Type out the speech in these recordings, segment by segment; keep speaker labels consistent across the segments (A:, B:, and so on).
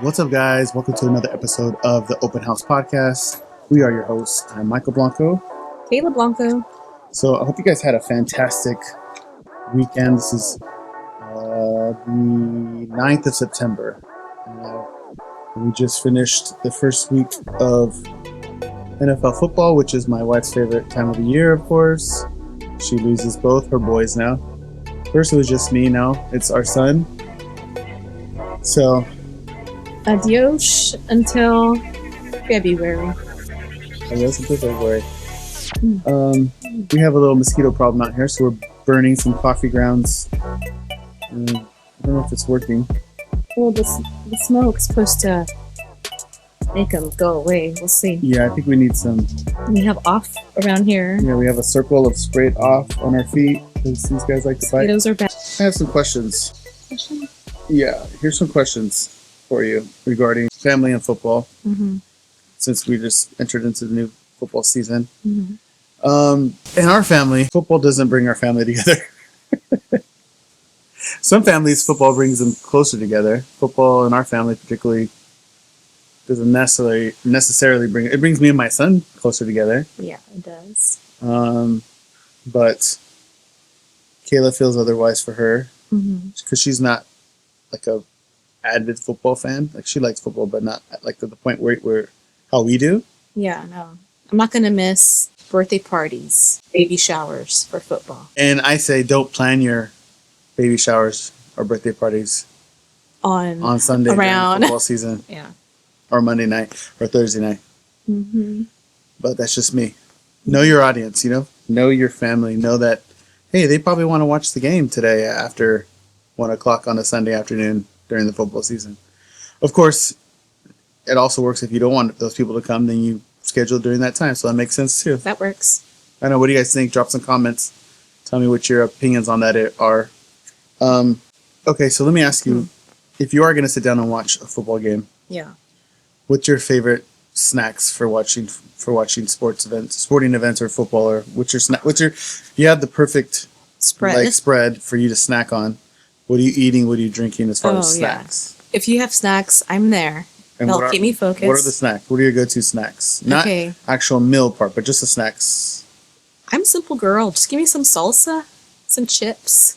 A: What's up, guys? Welcome to another episode of the Open House Podcast. We are your hosts. I'm Michael Blanco.
B: Kayla Blanco.
A: So I hope you guys had a fantastic weekend. This is the 9th of September. We just finished the first week of NFL football, which is my wife's favorite time of the year, of course. She loses both her boys now. First it was just me, now it's our son. So
B: Adios until February.
A: I guess until February. We have a little mosquito problem out here, so we're burning some coffee grounds. I don't know if it's working.
B: Well, the smoke's supposed to make them go away. We'll see.
A: Yeah, I think we need some.
B: We have off around here.
A: Yeah, we have a circle of sprayed off on our feet because these guys like to bite.
B: Mosquitoes are bad.
A: I have some questions. Yeah, here's some questions for you regarding family and football.
B: Mm-hmm.
A: Since we just entered into the new football season.
B: Mm-hmm.
A: In our family, football doesn't bring our family together. Some families, football brings them closer together. Football in our family particularly doesn't necessarily bring it brings me and my son closer together.
B: Yeah, it does.
A: But Kayla feels otherwise for her because she's not like a avid football fan. Like she likes football, but not like to the point where how we do.
B: Yeah, no. I'm not going to miss birthday parties, baby showers for football.
A: And I say don't plan your baby showers or birthday parties on Sunday
B: around
A: during football season.
B: Yeah.
A: Or Monday night or Thursday night.
B: Mm-hmm.
A: But that's just me. Know your audience, know your family. Know that, hey, they probably want to watch the game today after 1 o'clock on a Sunday afternoon during the football season. Of course, it also works if you don't want those people to come, then you schedule during that time. So that makes sense too.
B: That works.
A: I know. What do you guys think? Drop some comments. Tell me what your opinions on that are. Okay, so let me ask you, if you are going to sit down and watch a football game, what's your favorite snacks for watching sporting events or football? Or what's your snack? You have the perfect spread for you to snack on. What are you eating? What are you drinking as far as snacks?
B: Yeah. If you have snacks, I'm there.
A: And
B: help keep me focused.
A: What are the snacks? What are your go-to snacks? Not actual meal part, but just the snacks.
B: I'm a simple girl. Just give me some salsa, some chips,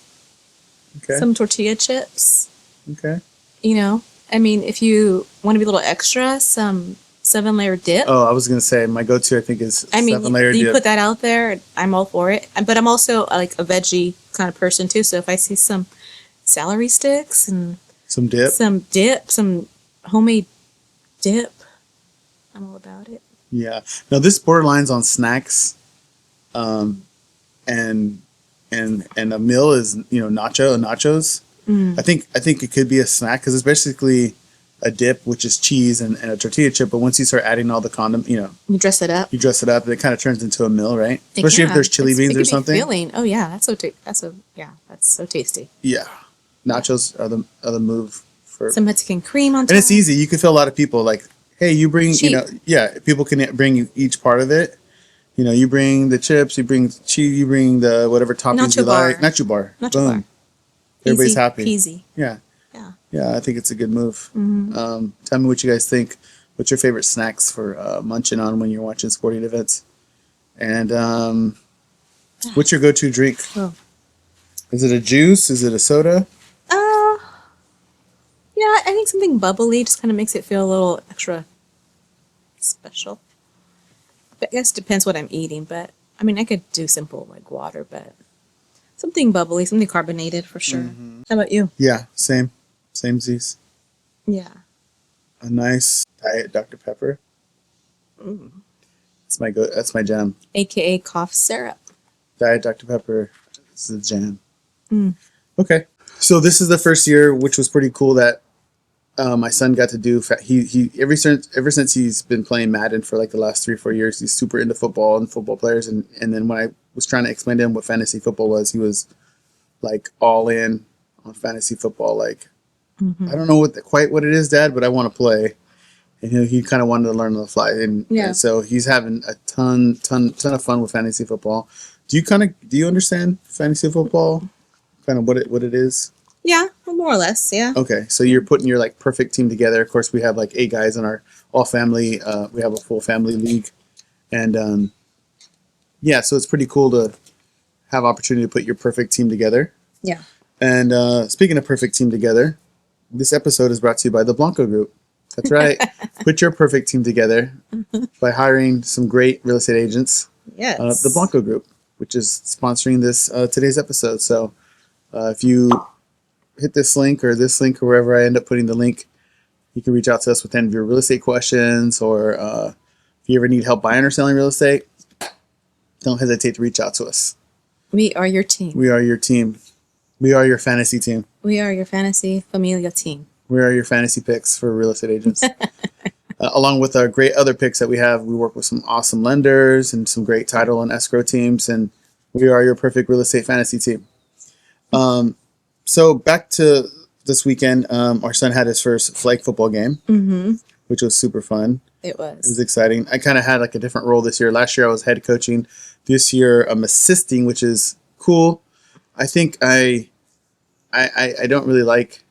B: some tortilla chips.
A: Okay.
B: I mean, if you want to be a little extra, some 7-layer dip.
A: Oh, I was going to say my go-to, I think, is 7-layer dip.
B: You put that out there, I'm all for it. But I'm also like a veggie kind of person too. So if I see some celery sticks and
A: some dip,
B: some homemade dip, I'm all about it.
A: Yeah. Now this borderlines on snacks, and a meal is nachos. I think it could be a snack because it's basically a dip, which is cheese and a tortilla chip. But once you start adding all the you
B: dress it up.
A: It kind of turns into a meal, right? Especially if there's chili beans or something.
B: Filling. Oh yeah, that's so tasty.
A: Yeah, nachos are the move for
B: some Mexican cream on top.
A: And it's easy. You can fill a lot of people. Like, hey, you bring people can bring each part of it. You bring the chips, you bring cheese, you bring the whatever toppings you like. Nacho bar. Boom. Everybody's happy.
B: Easy.
A: Yeah. I think it's a good move. Tell me what you guys think. What's your favorite snacks for munching on when you're watching sporting events? And what's your go-to drink?
B: Oh.
A: Is it a juice? Is it a soda?
B: Yeah, I think something bubbly just kind of makes it feel a little extra special. But I guess it depends what I'm eating. But I mean, I could do simple like water, but something bubbly, something carbonated for sure. How about you?
A: Yeah, same Z's.
B: Yeah.
A: A nice diet Dr. Pepper. That's my jam.
B: AKA cough syrup.
A: Diet Dr. Pepper. This is the jam. Okay. So this is the first year, which was pretty cool, that my son got to do. He ever since he's been playing Madden for like the last 3-4 years, he's super into football and football players. And then when I was trying to explain to him what fantasy football was, he was like all in on fantasy football. Like, I don't know quite what it is, Dad, but I want to play. And he kind of wanted to learn on the fly, and so he's having a ton of fun with fantasy football. Do you understand fantasy football? Kind of what it is?
B: Yeah, more or less. Yeah.
A: Okay, so you're putting your like perfect team together. Of course, we have like 8 guys in our all family. We have a full family league, and yeah, so it's pretty cool to have opportunity to put your perfect team together.
B: Yeah.
A: And speaking of perfect team together, this episode is brought to you by the Blanco Group. That's right. Put your perfect team together by hiring some great real estate agents.
B: Yes.
A: The Blanco Group, which is sponsoring this today's episode. So if you hit this link or wherever I end up putting the link, you can reach out to us with any of your real estate questions, or if you ever need help buying or selling real estate, don't hesitate to reach out to us.
B: We are your team.
A: We are your team. We are your fantasy team.
B: We are your fantasy familia team.
A: We are your fantasy picks for real estate agents. Along with our great other picks that we have, we work with some awesome lenders and some great title and escrow teams, and we are your perfect real estate fantasy team. So back to this weekend, our son had his first flag football game, which was super fun.
B: It was.
A: It was exciting. I kind of had like a different role this year. Last year I was head coaching. This year I'm assisting, which is cool. I think I don't really like,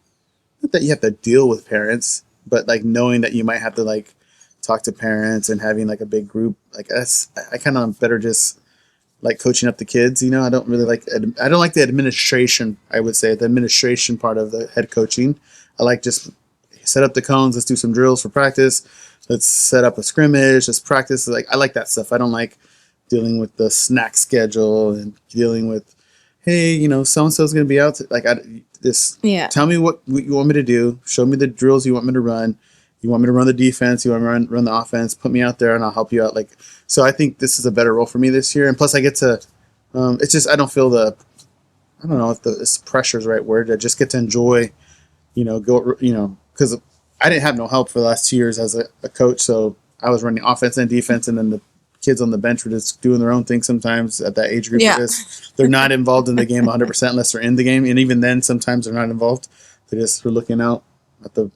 A: not that you have to deal with parents, but like knowing that you might have to like talk to parents and having like a big group, like I kind of better just like coaching up the kids. You know, I don't like the administration. I would say the administration part of the head coaching. I like just set up the cones. Let's do some drills for practice. Let's set up a scrimmage. Let's practice. Like I like that stuff. I don't like dealing with the snack schedule and dealing with, hey, you know, so-and-so's going to be out. Tell me what you want me to do. Show me the drills you want me to run. You want me to run the defense. You want me to run the offense. Put me out there and I'll help you out. Like, so I think this is a better role for me this year. And plus I get to, it's just, I don't feel I don't know if this pressure is the right word. I just get to enjoy, because I didn't have no help for the last 2 years as a coach. So I was running offense and defense, and then the kids on the bench were just doing their own thing sometimes at that age group.
B: Yeah.
A: They're not involved in the game 100% unless they're in the game. And even then, sometimes they're not involved. They just were looking out at the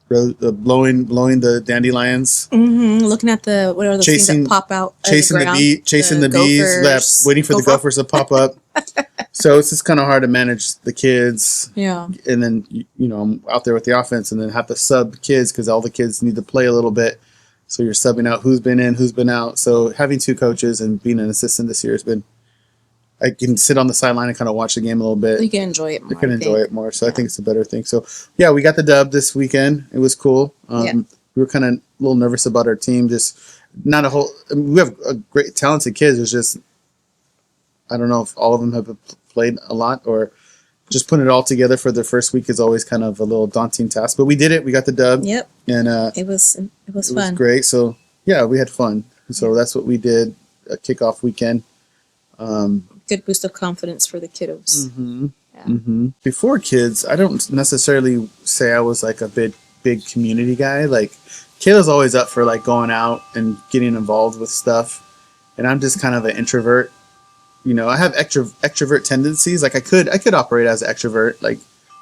A: blowing the dandelions.
B: Looking at what are those things that pop out?
A: Chasing the bees, waiting for the gophers to pop up. So it's just kind of hard to manage the kids.
B: Yeah.
A: And then, I'm out there with the offense and then have to sub kids because all the kids need to play a little bit. So you're subbing out who's been in, who's been out. So having 2 coaches and being an assistant this year has been, I can sit on the sideline and kind of watch the game a little bit.
B: You can enjoy it more.
A: So yeah. I think it's a better thing. So yeah, we got the dub this weekend. It was cool. We were kind of a little nervous about our team. Just not a whole, we have a great talented kids. It's just, I don't know if all of them have played a lot, or just putting it all together for the first week is always kind of a little daunting task, but we did it. We got the dub.
B: Yep.
A: And
B: it was fun. It was
A: great. So yeah, we had fun. So that's what we did. A kickoff weekend.
B: Good boost of confidence for the kiddos.
A: Before kids, I don't necessarily say I was like a big community guy. Like Kayla's always up for like going out and getting involved with stuff, and I'm just kind of an introvert. I have extrovert tendencies. Like I could operate as an extrovert. Like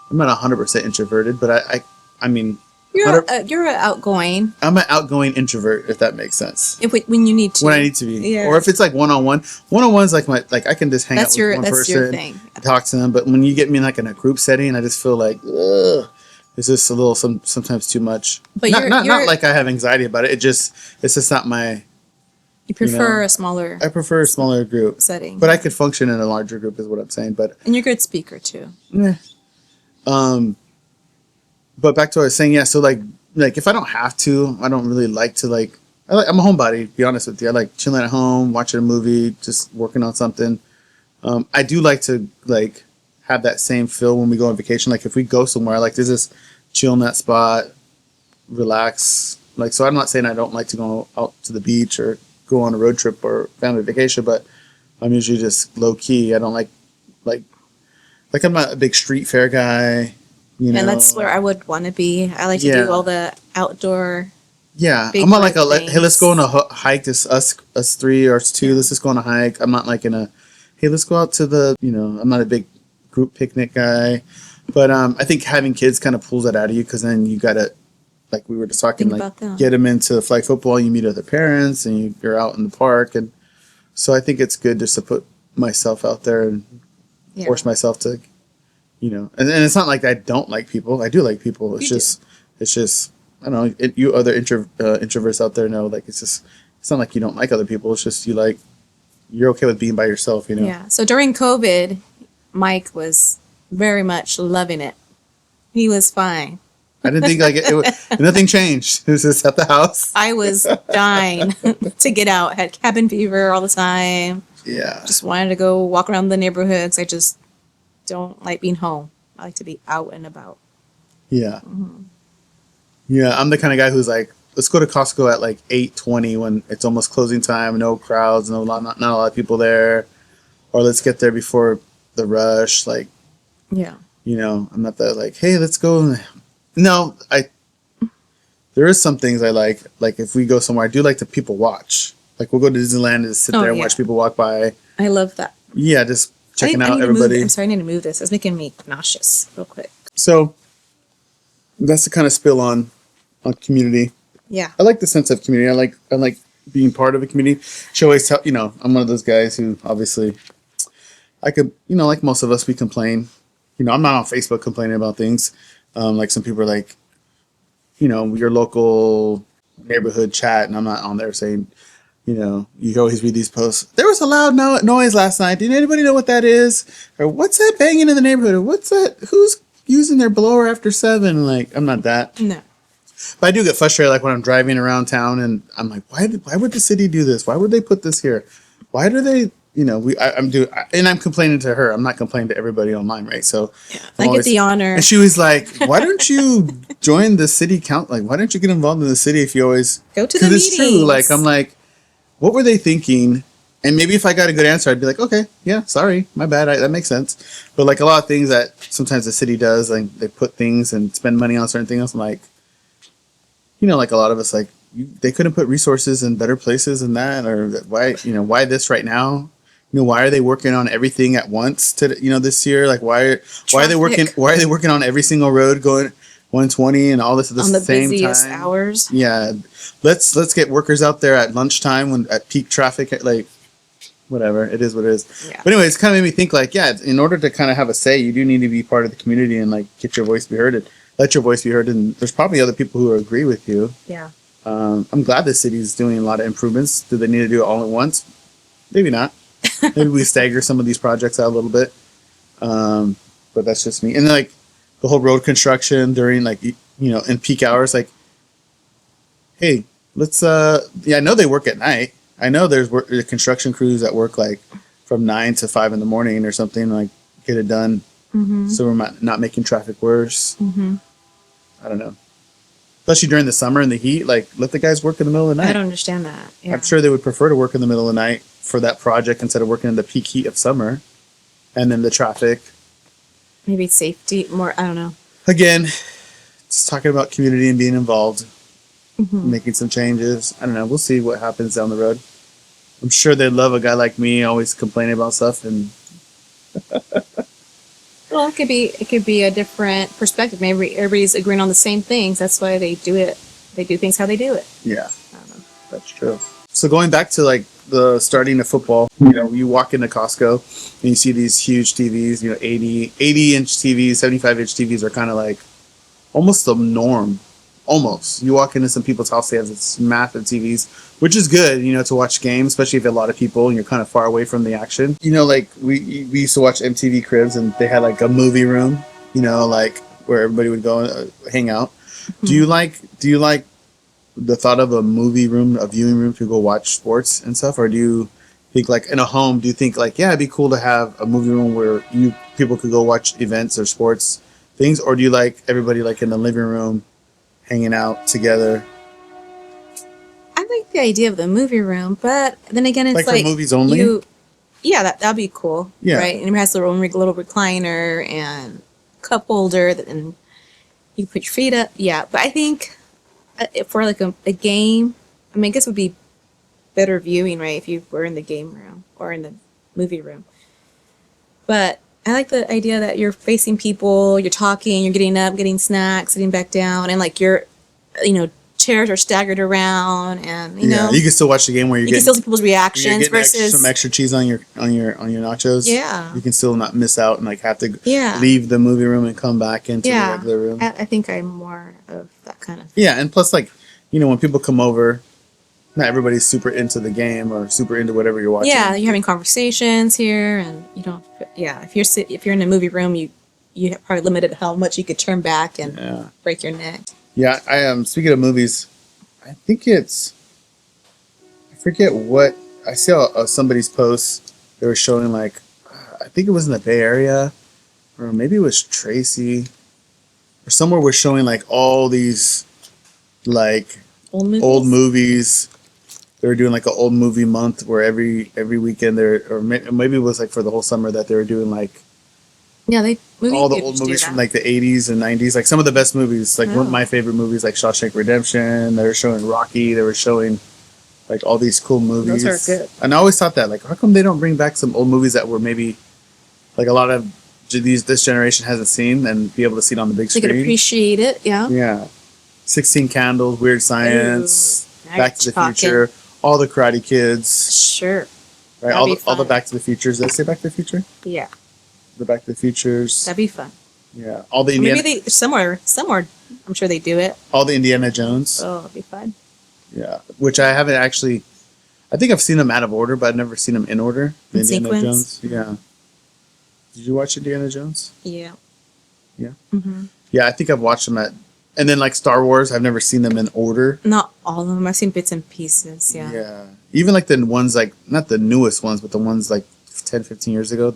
A: I'm not 100% introverted, but I mean,
B: you're outgoing.
A: I'm an outgoing introvert, if that makes sense.
B: When you need to.
A: When I need to be. Yeah. Or if it's like one-on-one. One-on-one's like I can just hang out with one person. That's your thing. Talk to them. But when you get me like in a group setting, I just feel like, ugh, it's just a little sometimes too much. But not like I have anxiety about it. It's just not my.
B: You prefer a smaller.
A: I prefer a smaller group
B: setting.
A: But I could function in a larger group is what I'm saying.
B: And you're a good speaker too.
A: Yeah. But back to what I was saying, yeah. So like if I don't have to, I don't really like to I'm a homebody, to be honest with you. I like chilling at home, watching a movie, just working on something. I do like to have that same feel when we go on vacation. Like if we go somewhere, I like to just chill in that spot, relax. Like, so I'm not saying I don't like to go out to the beach or go on a road trip or family vacation, but I'm usually just low key. I don't like I'm not a big street fair guy.
B: And that's where I would want to be. I like to do all the outdoor.
A: Yeah, I'm not like hey, let's go on a hike. This us 3 or us 2. Let's just go on a hike. I'm not like hey, let's go out to the. I'm not a big group picnic guy, but I think having kids kind of pulls that out of you because then you gotta, like we were just talking, get them into flag football. You meet other parents and you're out in the park, and so I think it's good just to put myself out there and force myself to you know, and it's not like I don't like people. I do like people. It's just, I don't know. You other introverts out there know, like, it's not like you don't like other people. It's just you're okay with being by yourself, you know?
B: Yeah. So during COVID, Mike was very much loving it. He was fine.
A: I didn't think nothing changed. It was just at the house.
B: I was dying to get out. Had cabin fever all the time.
A: Yeah.
B: Just wanted to go walk around the neighborhoods. I just don't like being home. I like to be out and about.
A: Yeah. Yeah, I'm the kind of guy who's like, let's go to Costco at like 8:20 when it's almost closing time, no crowds, not a lot of people there, or let's get there before the rush. Like,
B: Yeah.
A: you know, I'm not that like, hey, let's go. No, there is some things I like if we go somewhere, I do like to people watch. Like we'll go to Disneyland and just sit there and watch people walk by.
B: I love that.
A: Yeah, just checking out
B: I need
A: everybody.
B: I'm sorry, I need to move this. It's making me nauseous real quick.
A: So that's the kind of spill on community.
B: Yeah.
A: I like the sense of community. I like being part of a community. She always tell, you know, I'm one of those guys who obviously I could, you know, like most of us, we complain. You know, I'm not on Facebook complaining about things. Like some people are like, you know, your local neighborhood chat, and I'm not on there saying, you know, you always read these posts. There was a loud noise last night. Did anybody know what that is? Or what's that banging in the neighborhood? Or what's that? Who's using their blower after 7? Like, I'm not that.
B: No.
A: But I do get frustrated, like when I'm driving around town, and I'm like, why would the city do this? Why would they put this here? Why do they? You know, I'm complaining to her. I'm not complaining to everybody online, right? So
B: Yeah, I get the honor.
A: And she was like, "Why don't you join the city count? Like, why don't you get involved in the city if you always
B: Go to the
A: Because it's true.
B: meetings.
A: Like, I'm like, what were they thinking? And maybe if I got a good answer, I'd be like, okay, yeah, sorry, my bad. That makes sense. But like a lot of things that sometimes the city does, like they put things and spend money on certain things. I'm like, you know, like a lot of us, like they couldn't put resources in better places than that, or why this right now? You know, why are they working on everything at once this year? Like why are they working on every single road going 120 and all this at the same
B: busiest
A: time?
B: hours?
A: Yeah. Let's get workers out there at lunchtime when at peak traffic, like whatever. It is what it is.
B: Yeah.
A: But anyways, it kind of made me think like, yeah, in order to kind of have a say, you do need to be part of the community and like get your voice be heard and let your voice be heard. And there's probably other people who agree with you.
B: Yeah.
A: I'm glad the city's doing a lot of improvements. Do they need to do it all at once? Maybe not. Maybe we stagger some of these projects out a little bit. But that's just me. And then, like the whole road construction during like, you know, in peak hours, like, hey, let's, I know they work at night. I know there's construction crews that work like from 9 to 5 in the morning or something, like get it done.
B: Mm-hmm.
A: So we're not making traffic worse.
B: Mm-hmm.
A: I don't know. Especially during the summer and the heat, like let the guys work in the middle of the night.
B: I don't understand that. Yeah.
A: I'm sure they would prefer to work in the middle of the night for that project instead of working in the peak heat of summer and then the traffic.
B: Maybe safety more. I don't know.
A: Again, just talking about community and being involved,
B: Mm-hmm.
A: making some changes. I don't know. We'll see what happens down the road. I'm sure they'd love a guy like me always complaining about stuff. And
B: Well, it could be a different perspective. Maybe everybody's agreeing on the same things. That's why they do it. They do things how they do it.
A: yeah,
B: I don't know.
A: that's true. So going back to like the starting of football, you know, you walk into Costco and you see these huge TVs, you know, 80-inch TVs, 75-inch TVs are kind of like almost the norm. Almost. You walk into some people's house, they have this massive TVs, which is good, you know, to watch games, especially if you have a lot of people and you're kind of far away from the action. You know, like we used to watch MTV Cribs and they had like a movie room, you know, like where everybody would go and hang out. Mm-hmm. Do you like the thought of a movie room, a viewing room to go watch sports and stuff? Or do you think like in a home, do you think like, yeah, it'd be cool to have a movie room where people could go watch events or sports things? Or do you like everybody like in the living room hanging out together?
B: I like the idea of the movie room, but then again, it's
A: like for movies only.
B: That'd be cool.
A: Yeah.
B: Right. And it has their own little recliner and cup holder, and you put your feet up. Yeah, but I think for like a game, I mean, I guess it would be better viewing, right, if you were in the game room or in the movie room. But I like the idea that you're facing people, you're talking, you're getting up, getting snacks, sitting back down, and like you're, you know, chairs are staggered around, and you
A: Yeah,
B: know,
A: you can still watch the game where
B: you can still see people's reactions versus
A: some extra cheese on your nachos.
B: Yeah.
A: You can still not miss out and like have to
B: Yeah.
A: leave the movie room and come back into the
B: yeah.
A: regular room.
B: I think I'm more of that kind of.
A: Yeah, and plus, like, you know, when people come over, not everybody's super into the game or super into whatever you're watching.
B: Yeah, you're having conversations here, and you don't. Yeah, if you're in a movie room, you have probably limited how much you could turn back and
A: Yeah.
B: break your neck.
A: Yeah, I am. Speaking of movies, I think I forget what I saw somebody's post. They were showing like, I think it was in the Bay Area, or maybe it was Tracy, or somewhere was showing like all these like old movies. They were doing like an old movie month where every weekend maybe it was like for the whole summer that they were doing like
B: Yeah,
A: all the old movies from like the 80s and 90s, like some of the best movies, like one of my favorite movies, like Shawshank Redemption. They were showing Rocky. They were showing like all these cool movies.
B: Those are good.
A: And I always thought that, like, how come they don't bring back some old movies that were maybe like a lot of this generation hasn't seen and be able to see it on the big
B: They
A: screen?
B: could appreciate it. Yeah.
A: Yeah. 16 Candles, Weird Science,
B: Ooh,
A: Back to the Future, all the Karate Kids,
B: Sure.
A: right? All the Back to the Futures. Did I say Back to the Future?
B: Yeah,
A: The Back to the Futures.
B: that'd be fun.
A: Yeah. All the
B: Or
A: Indiana.
B: maybe somewhere. I'm sure they do it.
A: All the Indiana Jones.
B: Oh, it'd be fun.
A: Yeah, which I haven't actually. I think I've seen them out of order, but I've never seen them in order. The
B: In
A: Indiana
B: sequence?
A: Jones. Yeah. Did you watch Indiana Jones?
B: Yeah.
A: Yeah.
B: Mm-hmm.
A: Yeah, I think I've watched them and then like Star Wars, I've never seen them in order.
B: Not all of them. I've seen bits and pieces. Yeah.
A: Yeah. Even like the ones like not the newest ones, but the ones like 10, 15 years ago,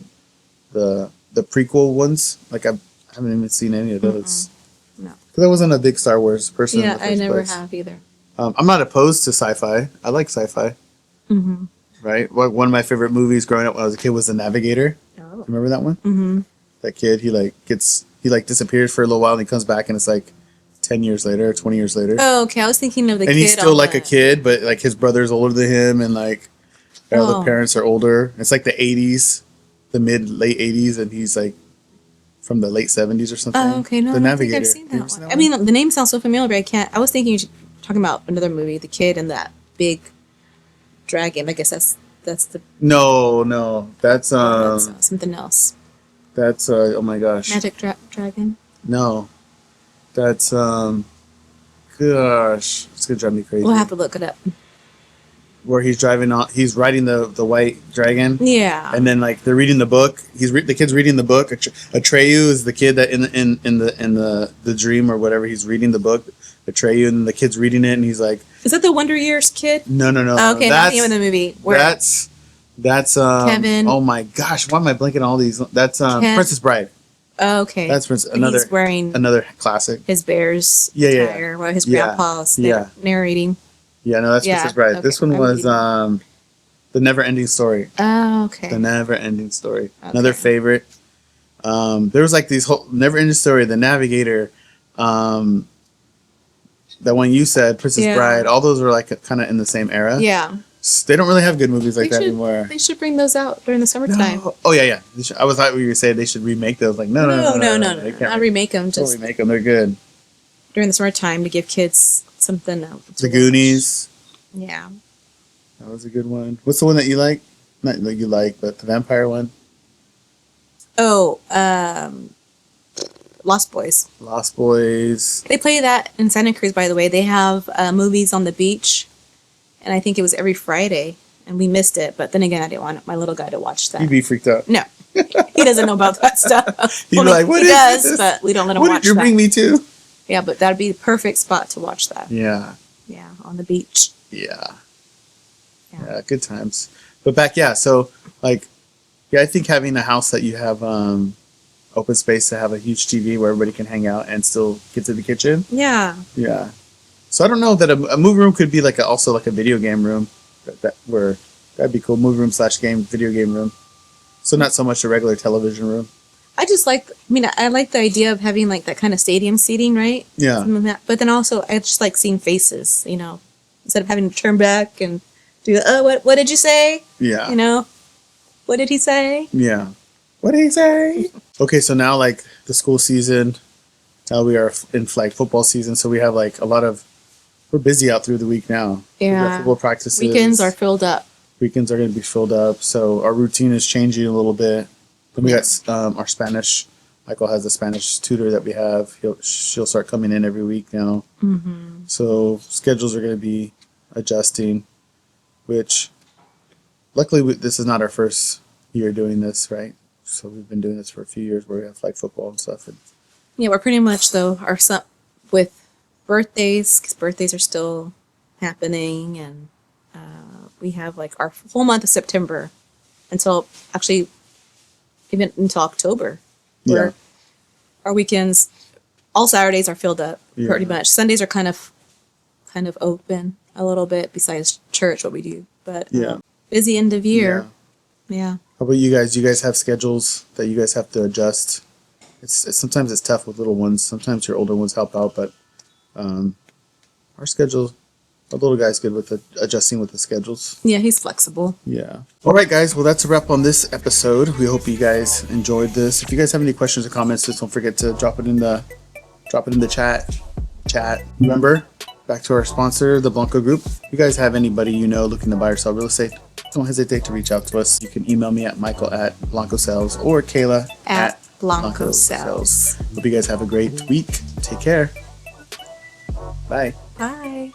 A: the prequel ones. Like I haven't even seen any of those.
B: No.
A: Because I wasn't a big Star Wars person.
B: Yeah,
A: in the
B: I
A: first
B: never
A: place.
B: have either.
A: I'm not opposed to sci-fi. I like sci-fi.
B: Mm-hmm.
A: Right. One of my favorite movies growing up when I was a kid was The Navigator.
B: Oh.
A: Remember that one?
B: Mm-hmm.
A: That kid, he disappears for a little while and he comes back and it's like 10 years later or 20 years later.
B: Oh, okay. I was thinking of the
A: and
B: kid.
A: he's still
B: on
A: like
B: the-
A: a kid, but like his brother's older than him and like all the
B: Oh.
A: parents are older. It's like the 80s, the late 80s, and he's like from the late 70s or something.
B: Oh, okay. No,
A: The
B: I don't
A: Navigator.
B: think I've seen
A: You ever
B: that
A: seen
B: one. I mean, the name sounds so familiar, but I can't. I was thinking you were talking about another movie, the kid and that big dragon. I guess that's the
A: No. That's
B: something else.
A: oh my gosh.
B: Magic dragon.
A: No. That's gosh, it's gonna drive me crazy.
B: We'll have to look it up.
A: Where he's riding the white dragon.
B: Yeah.
A: And then like they're reading the book. The kid's reading the book. Atreyu is the kid that in the dream or whatever. He's reading the book. Atreyu, and the kid's reading it, and he's like,
B: Is that the Wonder Years kid?
A: No.
B: Oh, okay, that's the name of the movie. Where
A: That's
B: Kevin.
A: Oh my gosh, why am I blanking on all these? That's
B: Ken.
A: Princess Bride.
B: Oh, okay.
A: That's
B: And he's wearing
A: another classic.
B: his bear's
A: Yeah.
B: attire while his grandpa's narrating.
A: Yeah, no, that's
B: Yeah,
A: Princess Bride.
B: okay.
A: This one
B: I'm
A: was
B: reading.
A: The Never Ending Story.
B: Oh, okay.
A: The Never Ending Story.
B: Okay.
A: Another favorite. There was like these whole Never Ending Story, The Navigator, that one you said, Princess
B: Yeah.
A: Bride. All those were like kind of in the same era.
B: Yeah.
A: They don't really have good movies like
B: They
A: that
B: should-
A: anymore.
B: They should bring those out during the summertime.
A: No. Oh yeah. I was thought you were saying they should remake those. Like no. They can't
B: Not remake them.
A: don't
B: Just
A: remake them. They're good.
B: during the summertime to give kids something. To
A: The
B: watch.
A: Goonies.
B: Yeah.
A: That was a good one. What's the one that you like? Not that you like, but the vampire one.
B: Oh, Lost Boys.
A: Lost Boys.
B: They play that in Santa Cruz, by the way. They have movies on the beach, and I think it was every Friday, and we missed it. But then again, I didn't want my little guy to watch that.
A: He'd be freaked out.
B: No, he doesn't know about that stuff.
A: He'd be like, "What
B: he
A: is
B: does,
A: this?
B: but we don't let him
A: What
B: watch
A: did you
B: that.
A: bring me to?"
B: Yeah, but that'd be the perfect spot to watch that.
A: Yeah.
B: Yeah, on the beach.
A: Yeah.
B: Yeah.
A: Yeah, good times. But so like, I think having a house that you have open space to have a huge TV where everybody can hang out and still get to the kitchen.
B: Yeah.
A: Yeah. So I don't know that a movie room could be like also like a video game room. That'd be cool. Movie room / video game room. So not so much a regular television room.
B: I just like. I mean, I like the idea of having like that kind of stadium seating, right?
A: Yeah.
B: Something like that. But then also, I just like seeing faces. You know, instead of having to turn back and do. What did you say?
A: Yeah.
B: You know, what did he say?
A: Yeah. What did he say? Okay, so now like the school season, now we are in flag football season, so we have like a lot of we're busy out through the week now. We've got
B: Yeah.
A: football practices.
B: Weekends are filled up.
A: Weekends are going to be filled up, so our routine is changing a little bit. Then we got our Spanish. Michael has a Spanish tutor that we have. She'll start coming in every week now.
B: Mm-hmm.
A: So schedules are going to be adjusting, which luckily this is not our first year doing this, right? So we've been doing this for a few years where we have flag football and stuff. And
B: Yeah, we're pretty much though our son with birthdays because birthdays are still happening, and we have like our whole month of September until actually even until October. Where our weekends, all Saturdays are filled up pretty much. Sundays are kind of open a little bit besides church what we do, but busy end of year. Yeah.
A: How about you guys? Do you guys have schedules that you guys have to adjust? It's sometimes it's tough with little ones. Sometimes your older ones help out, but our schedule, our little guy's good with adjusting with the schedules.
B: Yeah, he's flexible.
A: Yeah. All right, guys. Well, that's a wrap on this episode. We hope you guys enjoyed this. If you guys have any questions or comments, just don't forget to drop it in the chat. Remember, back to our sponsor, the Blanco Group. If you guys have anybody you know looking to buy or sell real estate, don't hesitate to reach out to us. You can email me at michael@blancosales or Kayla
B: at Blanco Sales.
A: Hope you guys have a great week. Take care. Bye.
B: Bye.